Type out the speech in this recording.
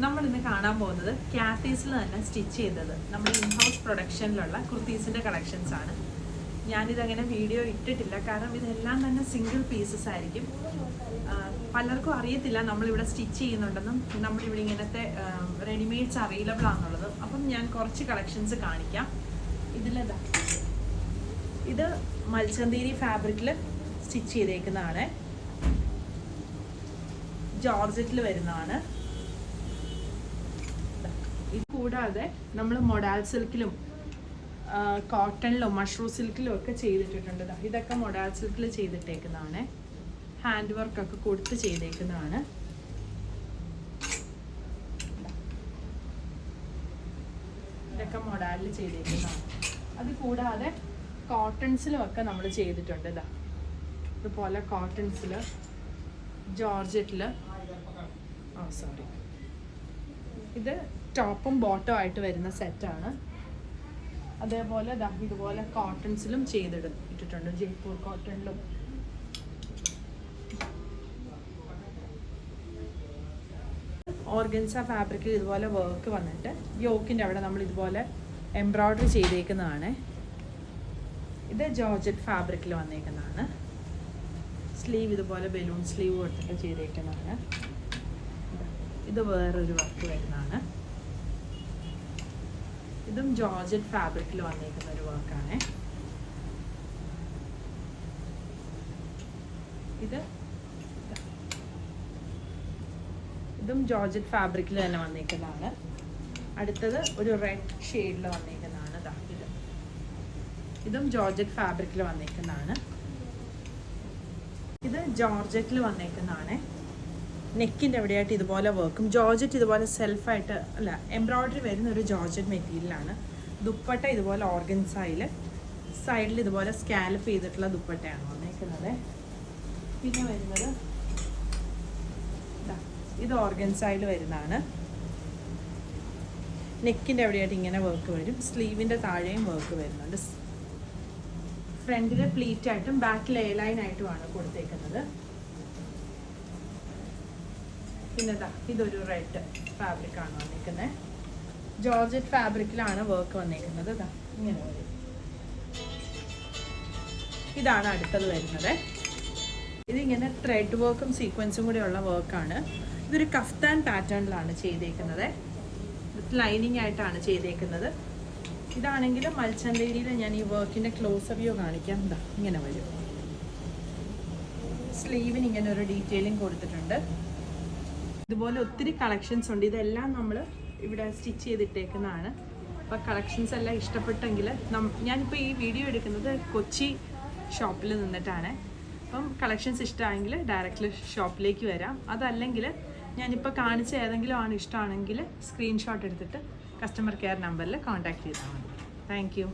നമ്മൾ ഇന്ന് കാണാൻ പോകുന്നത് കാത്തീസിൽ തന്നെ സ്റ്റിച്ച് ചെയ്തത് നമ്മുടെ ഇൻഹൗസ് പ്രൊഡക്ഷനിലുള്ള കുർത്തീസിൻ്റെ കളക്ഷൻസ് ആണ്. ഞാനിതങ്ങനെ വീഡിയോ ഇട്ടിട്ടില്ല, കാരണം ഇതെല്ലാം തന്നെ സിംഗിൾ പീസസ് ആയിരിക്കും. പലർക്കും അറിയത്തില്ല നമ്മളിവിടെ സ്റ്റിച്ച് ചെയ്യുന്നുണ്ടെന്നും നമ്മളിവിടെ ഇങ്ങനത്തെ റെഡിമെയ്ഡ്സ് അവൈലബിൾ ആണെന്നുള്ളത്. അപ്പം ഞാൻ കുറച്ച് കളക്ഷൻസ് കാണിക്കാം. ഇതിലെന്താ, ഇത് മൽച്ചന്തേരി ഫാബ്രിക്കിൽ സ്റ്റിച്ച് ചെയ്തേക്കുന്നതാണ്, ജോർജറ്റിൽ വരുന്നതാണ്. ഇത് കൂടാതെ നമ്മൾ മൊഡാൽ സിൽക്കിലും കോട്ടണിലും മഷ്റൂം സിൽക്കിലും ഒക്കെ ചെയ്തിട്ടുണ്ട്. ഇതൊക്കെ മൊഡാൽ സിൽക്കിൽ ചെയ്തിട്ടേക്കുന്നതാണ്, ഹാൻഡ് വർക്കൊക്കെ കൊടുത്ത് ചെയ്തേക്കുന്നതാണ്. ഇതൊക്കെ മൊഡാലിൽ ചെയ്തേക്കുന്നതാണ്. അത് കൂടാതെ കോട്ടൺസിലും ഒക്കെ നമ്മൾ ചെയ്തിട്ടുണ്ട്. ഇതുപോലെ കോട്ടൺസിൽ, ജോർജറ്റിൽ, സോറി, ഇത് ടോപ്പും ബോട്ടവും ആയിട്ട് വരുന്ന സെറ്റാണ്. അതേപോലെ ഇതുപോലെ കോട്ടൺസിലും ചെയ്തിട്ടിട്ടുണ്ട്, ജയ്പൂർ കോട്ടണിലും. ഓർഗൻസ ഫാബ്രിക്കിൽ ഇതുപോലെ വർക്ക് വന്നിട്ട് യോക്കിൻ്റെ അവിടെ നമ്മൾ ഇതുപോലെ എംബ്രോയ്ഡറി ചെയ്തേക്കുന്നതാണ്. ഇത് ജോർജറ്റ് ഫാബ്രിക്കിൽ വന്നേക്കുന്നതാണ്. സ്ലീവ് ഇതുപോലെ ബലൂൺ സ്ലീവ് കൊടുത്തിട്ട് ചെയ്തേക്കുന്നതാണ്. ഇത് വേറൊരു വർക്ക് വരുന്നതാണ്. ഇതും ജോർജറ്റ് ഫാബ്രിക്കിൽ വന്നേക്കുന്ന ഒരു വർക്കാണ്. ഇതും ജോർജറ്റ് ഫാബ്രിക്കിൽ തന്നെ വന്നേക്കുന്നതാണ്. അടുത്തത് ഒരു റെഡ് ഷെയ്ഡിൽ വന്നേക്കുന്നതാണ്. ഇതും ജോർജറ്റ് ഫാബ്രിക്കിൽ വന്നേക്കുന്നതാണ്. ഇത് ജോർജറ്റിൽ വന്നേക്കുന്നതാണ്. നെക്കിൻ്റെ എവിടെയായിട്ട് ഇതുപോലെ വർക്കും, ജോർജറ്റ് ഇതുപോലെ സെൽഫായിട്ട് അല്ല എംബ്രോയ്ഡറി വരുന്ന ഒരു ജോർജറ്റ് മെറ്റീരിയലാണ്. ദുപ്പട്ട ഇതുപോലെ ഓർഗൻസായിൽ സൈഡിൽ ഇതുപോലെ സ്കാലപ്പ് ചെയ്തിട്ടുള്ള ദുപ്പട്ടയാണ് വന്നേക്കുന്നത്. പിന്നെ വരുന്നത് ഇത് ഓർഗൻസായിൽ വരുന്നതാണ്. നെക്കിൻ്റെ എവിടെയായിട്ട് ഇങ്ങനെ വർക്ക് വരും, സ്ലീവിൻ്റെ താഴെയും വർക്ക് വരുന്നുണ്ട്. ഫ്രണ്ടിൽ പ്ലീറ്റായിട്ടും ബാക്കിൽ എ ലൈനായിട്ടുമാണ് കൊടുത്തേക്കുന്നത്. പിന്നെ ഇതൊരു റെഡ് ഫാബ്രിക്കാണ് വന്നേക്കുന്നത്, ജോർജറ്റ് ഫാബ്രിക്കിലാണ് വർക്ക് വന്നേക്കുന്നത്. ഇങ്ങനെ വരും. ഇതാണ് അടുത്തത് വരുന്നത്. ഇതിങ്ങനെ ത്രെഡ് വർക്കും സീക്വൻസും കൂടെ ഉള്ള വർക്കാണ്. ഇതൊരു കഫ്താൻ പാറ്റേണിലാണ് ചെയ്തേക്കുന്നത്, വിത്ത് ലൈനിങ് ആയിട്ടാണ് ചെയ്തേക്കുന്നത്. ഇതാണെങ്കിൽ മൽച്ചന്തേരിയിൽ ഞാൻ ഈ വർക്കിൻ്റെ ക്ലോസ് വ്യൂ കാണിക്കാം. ഇങ്ങനെ വരും. സ്ലീവിന് ഇങ്ങനെ ഒരു ഡീറ്റെയിലിംഗ് കൊടുത്തിട്ടുണ്ട്. ഇതുപോലെ ഒത്തിരി കളക്ഷൻസ് ഉണ്ട്. ഇതെല്ലാം നമ്മൾ ഇവിടെ സ്റ്റിച്ച് ചെയ്തിട്ടേക്കുന്നതാണ്. അപ്പോൾ കളക്ഷൻസ് എല്ലാം ഇഷ്ടപ്പെട്ടെങ്കിൽ ഞാനിപ്പോൾ ഈ വീഡിയോ എടുക്കുന്നത് കൊച്ചി ഷോപ്പിൽ നിന്നിട്ടാണ്. അപ്പം കളക്ഷൻസ് ഇഷ്ടമായെങ്കിൽ ഡയറക്റ്റ്ലി ഷോപ്പിലേക്ക് വരാം. അതല്ലെങ്കിൽ ഞാനിപ്പോൾ കാണിച്ച ഏതെങ്കിലും ആണ് ഇഷ്ടമാണെങ്കിൽ സ്ക്രീൻഷോട്ട് എടുത്തിട്ട് കസ്റ്റമർ കെയർ നമ്പറിൽ കോൺടാക്ട് ചെയ്താൽ മതി. Thank you.